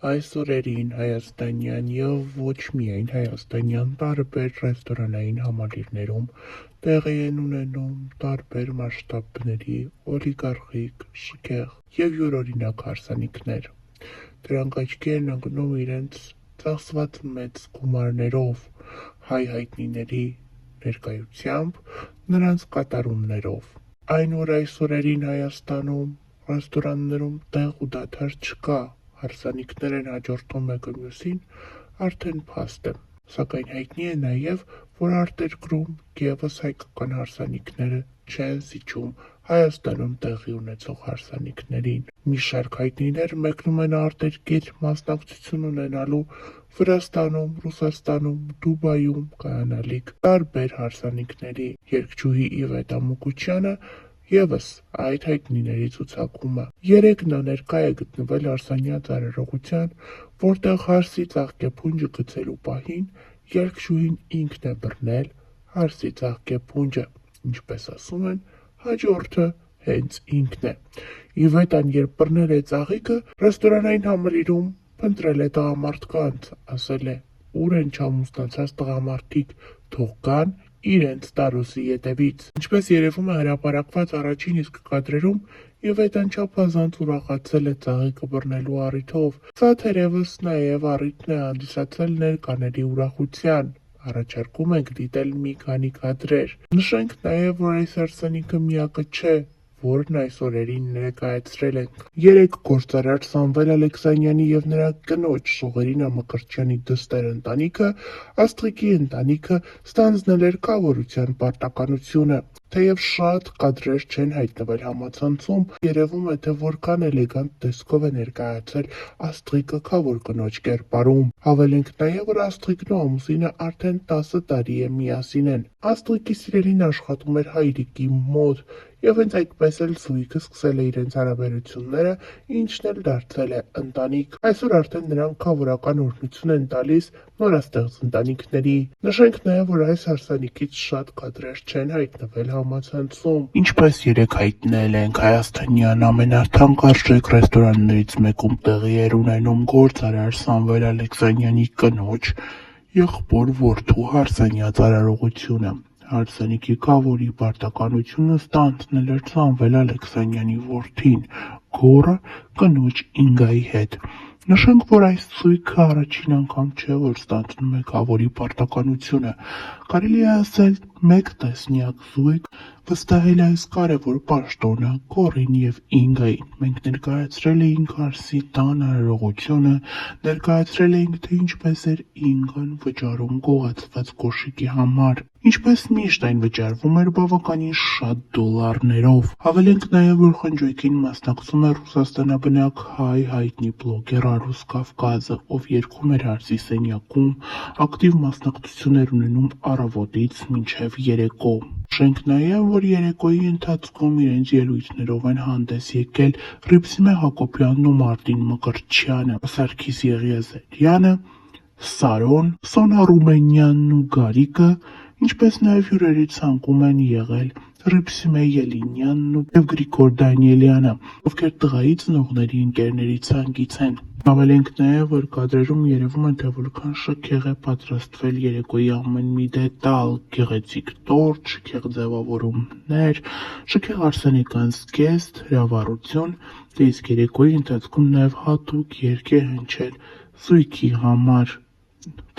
Այս օրերին հայաստանյան և ոչ միայն հայաստանյան տարբեր ռեստորանային համալիրներում տեղի են ունենում տարբեր մասշտաբների օլիգարխիկ, շքեղ և յուրօրինակ հարսանիքներ։ Դրանք աչքի են ընկնում իրենց ծախսված մեծ գումարներով, հայ հայտնիների ներկայությամբ, նրանց կատարումներով։ Այն, որ այս օրերին Հայաստանում ռեստորաններում տեղ ու դադար չկա, հարսանիքներ են հաջորդում մեկը մյուսին, արդեն փաստ է, սակայն հայտնի է նաև, որ արտերկրում ևս հայկական հարսանիքները չեն զիջում Հայաստանում տեղի ունեցող հարսանիքներին։ Մի շարք հայտնիներ մեկնում են արտերկիր մասնակցություն ունենալու Վրաստանում, Ռուսաստանում, Դուբայում կայանալիք տարբեր հարսանիքների։ Երգչուհի Իվետ Ամուկучյանը ևս այդ հայտնիների ցուցակում է։ Երեկ նա ներկա է գտնվել Արսանյա ծառայողության, որտեղ հարսի ծաղկեփունջը գցելու պահին երգչուհին ինքն է բռնել հարսի ծաղկեփունջը, ինչպես ասում են, հաջորդը հենց ինքն է։ Իվետան երբ բռնել է ծաղիկը, ռեստորանային համալիրում փնտրել է տղամարդկանց, ասել է՝ ուր են չամուսնացած տղամարդիկ, թող գան իրենց տարուսի ետևից։ Ինչպես երևում է հրապարակված առաջին իսկ կադրերում, Իվետան չափազանց ուրախացել է ծաղիկը բռնելու առիթով։ Սա թերևս նաև առիթն է հանդիսացել ներկաների ուրախության։ Առաջարկում ենք դիտել մի քանի կադրեր։ Նշենք նաև, որ այս հարսանիքը միակը չէ, որն այս օրերին ներկայացրել ենք։ Երեկ գործարար Սամվել Ալեքսանյանի և նրա կնոջ Շողերինա Մկրտչյանի դստեր ընտանիքը, Աստղիկի ընտանիքը ստանձնել էր կավորության պարտականությունը։ Թեև շատ կադրեր չեն հայտնվել համացանցում, երևում է, թե որքան էլեգանտ տեսքով է ներկայացել Աստղիկը քավոր կնոջ կերպարում։ Հավելենք նաև, որ Աստղիկն ու ամուսինը արդեն 10 տարի է միասին են։ Աստղիկի սիրելին աշխատում էր հայրիկի մոտ, և հենց այդպես էլ զույգը սկսել է իրենց հարաբերությունները, ինչն էլ դարձել է ընտանիք։ Այսօր արդեն նրանք քավորական օրհնություն են տալիս նորաստեղծ ընտանիքների։ Նշենք նաև, որ այս հարսանիքից շատ կադրեր չեն հայտնվել համացանցում։ Ինչպես երեկ հայտնել ենք, հայաստանյան ամենաթանկարժեք ռեստորաններից մեկում տեղի էր ունենում գործարար Սամվել Ալեքսանյանի կնոջ եղբոր որդու Հարսանյա ծառայողությունը։ Հարսանիքի քավորի պարտականությունը ստանձնել էր Սամվել Ալեքսանյանի որդին, գոռը կնոջ Ինգայի հետ։ Նշենք, որ այս զույգը առաջին անգամ չէ, որ ստանձնում է քավորի պարտականությունը։ Կարելի է ասել, մեկ տեսնյակ զույգ վստահել է այս կարևոր պաշտոնը Գոռին և Ինգային։ Մենք ներկայացրել էինք հարսի տան արարողությունը, ներկայացրել էինք, թե ինչպես էր Ինգան վճարում գողացված կոշիկի համար։ Ինչպես միշտ այն վճարվում էր բավականին շատ դոլարներով։ Հավելենք նաև, որ խնջույքին մասնակցում է ռուսաստանաբնակ հայ հայտնի բլոգեր Արուս Կավկազը, ով երգում էր հարսի սենյակում, ակտիվ մասնակցություն էր ունենում առավոտից մինչև երեկո։ Նշենք նաև, որ երեկոյի ընթացքում իրենց ելույթներով են հանդես եկել Հռիփսիմե Հակոբյանն ու Մարտին Մկրտչյանը, Սարգիս Եղիազարյանը, Սարոն, Սոնա Ռուբենյանն ու Գարիկը, ինչպես նաև հյուրերի ցանկում են եղել Հռիփսիմե Ելինյանն և Գրիգոր Դանիելյանը, ովքեր տղայի ծնողների ընկերների ցանկից են։ Հավելենք նաև, որ կադրերում երևում է, թե որքան շքեղ է պատրաստվել երեկոյի ամեն մի դետալ՝ գեղեցիկ տորթ, շքեղ ձևավորումներ, շքեղ արսենական զգեստ, հրավառություն, իսկ երեկոյի ընթացքում նաև հատուկ երգ է հնչել զույգի համար։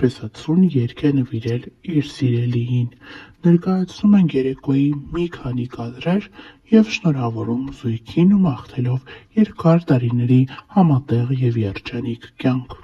Փեսացուն երգ է նվիրել իր սիրելիին։ Ներկայացնում ենք երեկոյի մի քանի կադրեր և շնորհավորում զույգին ու մաղթելով երկար տարիների համատեղ և երջանիկ կյանք։